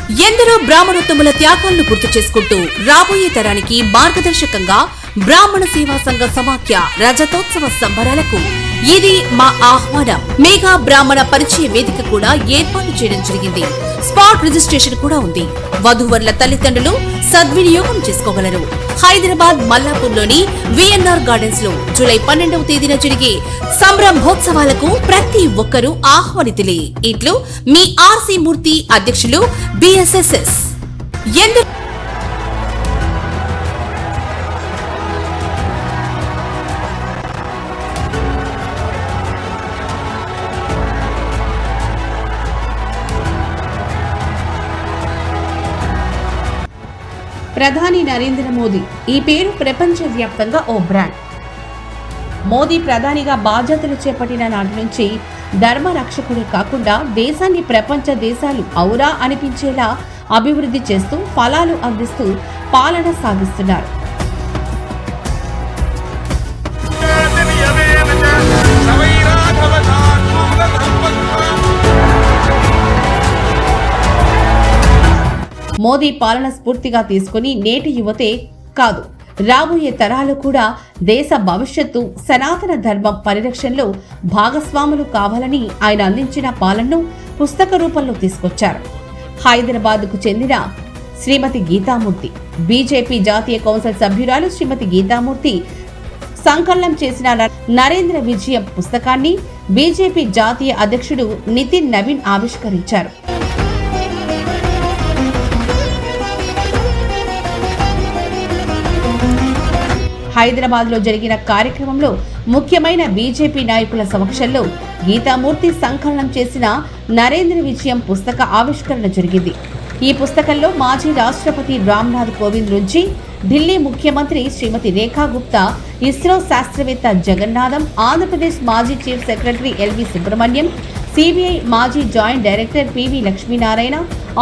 ఎందరో బ్రాహ్మణోత్తముల త్యాగాలను గుర్తు చేసుకుంటూ రాబోయే తరానికి మార్గదర్శకంగా బ్రాహ్మణ సేవా సంఘ సమాఖ్య రజతోత్సవ సంబరాలకు ఇది మా ఆహ్వానం. మెగా బ్రాహ్మణ పరిచయ వేదిక కూడా ఏర్పాటు చేయడం జరిగింది. స్పాట్ రిజిస్ట్రేషన్ కూడా ఉంది. వధూవరుల తల్లిదండ్రులు సద్వినియోగం చేసుకోగలరు. హైదరాబాద్ మల్లాపూర్లోని విఎన్ఆర్ గార్డెన్స్ లో జూలై 12వ తేదీన జరిగే సంరంభోత్సవాలకు ప్రతి ఒక్కరూ ఆహ్వానితులే. ఇట్లు మీ ఆర్సీ మూర్తి, అధ్యక్షులు బిఎస్ఎస్ఎస్. ప్రధాని నరేంద్ర మోదీ ఈ పేరు ప్రపంచవ్యాప్తంగా ఓ బ్రాండ్. మోదీ ప్రధానిగా బాధ్యతలు చేపట్టిన నాటి నుంచి ధర్మ రక్షకుడే కాకుండా దేశాన్ని ప్రపంచ దేశాలు ఔరా అనిపించేలా అభివృద్ధి చేస్తూ ఫలాలు అందిస్తూ పాలన సాగిస్తున్నారు. మోదీ పాలన స్ఫూర్తిగా తీసుకుని నేటి యువతే కాదు, రాబోయే తరాలు కూడా దేశ భవిష్యత్తు సనాతన ధర్మం పరిరక్షణలో భాగస్వాములు కావాలని ఆయన అందించిన పాలనను పుస్తక రూపంలో తీసుకొచ్చారు. హైదరాబాద్కు చెందిన శ్రీమతి గీతామూర్తి, బీజేపీ జాతీయ కౌన్సిల్ సభ్యురాలు శ్రీమతి గీతామూర్తి సంకలనం చేసిన నరేంద్ర విజయం పుస్తకాన్ని బీజేపీ జాతీయ అధ్యక్షుడు నితిన్ నవీన్ ఆవిష్కరించారు. హైదరాబాద్ లో జరిగిన కార్యక్రమంలో ముఖ్యమైన బీజేపీ నాయకుల సమక్షంలో గీతామూర్తి సంకలనం చేసిన నరేంద్ర విజయం పుస్తక ఆవిష్కరణ జరిగింది. ఈ పుస్తకంలో మాజీ రాష్ట్రపతి రామ్నాథ్ కోవింద్ నుంచి ఢిల్లీ ముఖ్యమంత్రి శ్రీమతి రేఖా గుప్తా, ఇస్రో శాస్త్రవేత్త జగన్నాథం, ఆంధ్రప్రదేశ్ మాజీ chief secretary LV Subrahmanyam, CBI మాజీ joint director PV Lakshminarayana,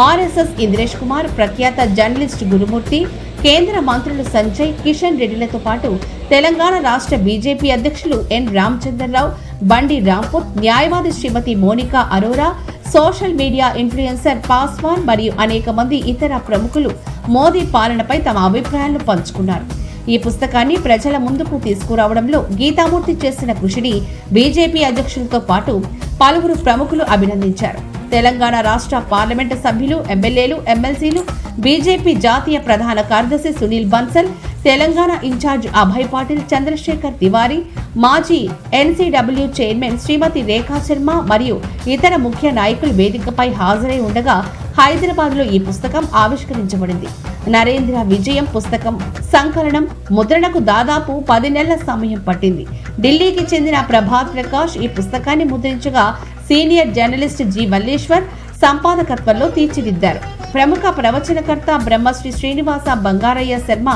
RSS Indresh Kumar, ప్రఖ్యాత జర్నలిస్ట్ గురుమూర్తి, కేంద్ర మంత్రులు సంజయ్ కిషన్ రెడ్డిలతో పాటు తెలంగాణ రాష్ట్ర బీజేపీ అధ్యక్షులు ఎన్ రామచంద్రరావు, బండి రాంపూర్, న్యాయవాది శ్రీమతి Monika Arora, social media influencer Paswan మరియు అనేక మంది ఇతర ప్రముఖులు మోదీ పాలనపై తమ అభిప్రాయాలను పంచుకున్నారు. ఈ పుస్తకాన్ని ప్రజల ముందుకు తీసుకురావడంలో గీతామూర్తి చేసిన కృషిని బీజేపీ అధ్యక్షులతో పాటు పలువురు ప్రముఖులు అభినందించారు. తెలంగాణ రాష్ట్ర పార్లమెంటు సభ్యులు, ఎమ్మెల్యేలు, ఎమ్మెల్సీలు, బీజేపీ జాతీయ ప్రధాన కార్యదర్శి సునీల్ బన్సల్, తెలంగాణ ఇన్ఛార్జ్ అభయ్ పాటిల్, చంద్రశేఖర్ తివారీ, మాజీ ఎన్సీడబ్ల్యూ చైర్మన్ శ్రీమతి రేఖా శర్మ మరియు ఇతర ముఖ్య నాయకులు వేదికపై హాజరై ఉండగా హైదరాబాద్లో ఈ పుస్తకం ఆవిష్కరించబడింది. నరేంద్ర విజయం పుస్తకం సంకలనం ముద్రణకు దాదాపు 10 నెలల సమయం పట్టింది. ఢిల్లీకి చెందిన ప్రభాత్ ప్రకాష్ ఈ పుస్తకాన్ని ముద్రించగా సీనియర్ జర్నలిస్ట్ జి వల్లేశ్వర్ సంపాదకత్వంలో తీర్చిదిద్దారు. ప్రముఖ ప్రవచనకర్త బ్రహ్మశ్రీ శ్రీనివాస బంగారయ్య శర్మ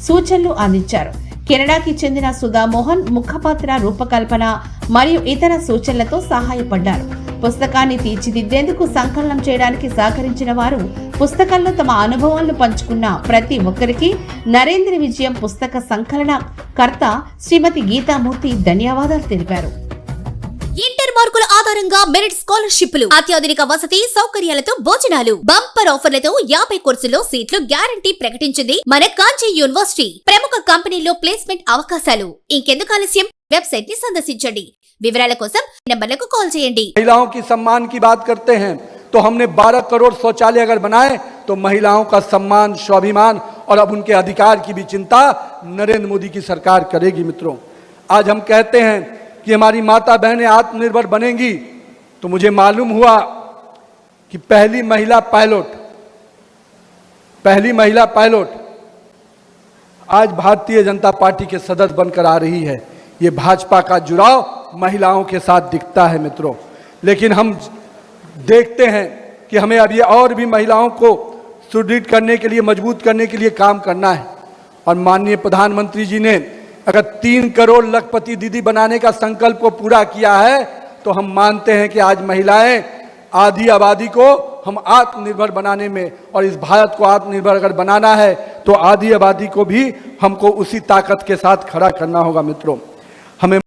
సూచనలు అందించారు. కెనడాకి చెందిన సుధామోహన్ ముఖపత్ర రూపకల్పన మరియు ఇతర సూచనలతో సహాయపడ్డారు. పుస్తకాన్ని తీర్చిదిద్దేందుకు సంకలనం చేయడానికి సహకరించిన వారు, పుస్తకంలో తమ అనుభవాలను పంచుకున్న ప్రతి ఒక్కరికి నరేంద్ర విజయం పుస్తక సంకలన కర్త శ్రీమతి గీతామూర్తి ధన్యవాదాలు తెలిపారు. ఇంటర్ మార్కుల ఆధారంగా మెరిట్ స్కాలర్షిప్లు, అత్యాధునిక వసతి సౌకర్యాలతో భోజనాలు, బంపర్ ఆఫర్లతో 50 కోర్సుల్లో సీట్లు గ్యారంటీ ప్రకటించింది మన కాంచీ యూనివర్సిటీ. ప్రముఖ కంపెనీల్లో ప్లేస్మెంట్ అవకాశాలు. ఇంకెందుకు ఆలస్యం? వెబ్సైట్ ని సందర్శించండి. వివరాల కోసం నంబర్లకు కాల్ చేయండి. महिलाओं की सम्मान की बात करते हैं तो हमने 12 करोड़ शौचालय अगर बनाए तो महिलाओं का सम्मान, स्वाभिमान और अब उनके अधिकार की भी चिंता नरेंद्र मोदी की सरकार करेगी। मित्रों, आज हम कहते हैं कि हमारी माता बहनें आत्मनिर्भर बनेंगी, तो मुझे मालूम हुआ कि पहली महिला पायलट आज भारतीय जनता पार्टी के सदस्य बनकर आ रही है। ये भाजपा का जुड़ाव महिलाओं के साथ दिखता है मित्रों, लेकिन हम देखते हैं कि हमें अब ये और भी महिलाओं को सुदृढ़ करने के लिए, मजबूत करने के लिए काम करना है। और माननीय प्रधानमंत्री जी ने अगर 3 करोड़ लखपति दीदी बनाने का संकल्प को पूरा किया है तो हम मानते हैं कि आज महिलाएं आधी आबादी को हम आत्मनिर्भर बनाने में, और इस भारत को आत्मनिर्भर अगर बनाना है तो आधी आबादी को भी हमको उसी ताकत के साथ खड़ा करना होगा। मित्रों, हमें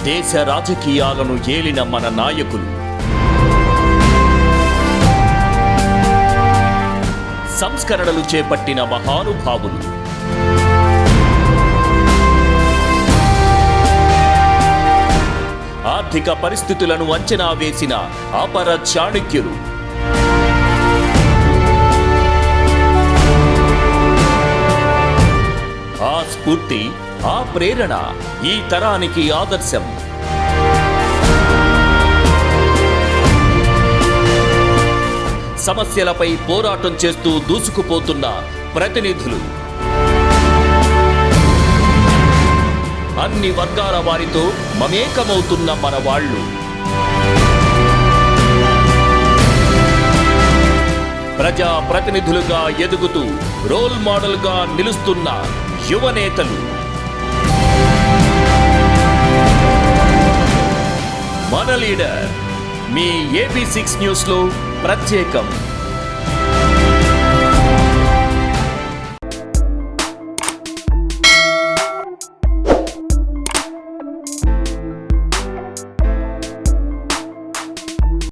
దేశ రాజకీయాలను ఏలిన మన నాయకులు సంస్కరణలు చేపట్టిన మహానుభావులు. ఆర్థిక పరిస్థితులను అంచనా వేసిన అపర చాణక్యులు. ఆ స్ఫూర్తి, ఆ ప్రేరణ ఈ తరానికి ఆదర్శం. సమస్యలపై పోరాటం చేస్తూ దూసుకుపోతున్న ప్రతినిధులు. అన్ని వర్గాల వారితో మమేకమవుతున్న మన వాళ్ళు. ప్రజా ప్రతినిధులుగా ఎదుగుతూ రోల్ మోడల్గా నిలుస్తున్న యువనేతలు. మన లీడర్ మీ AB6 న్యూస్లో ప్రత్యేకం.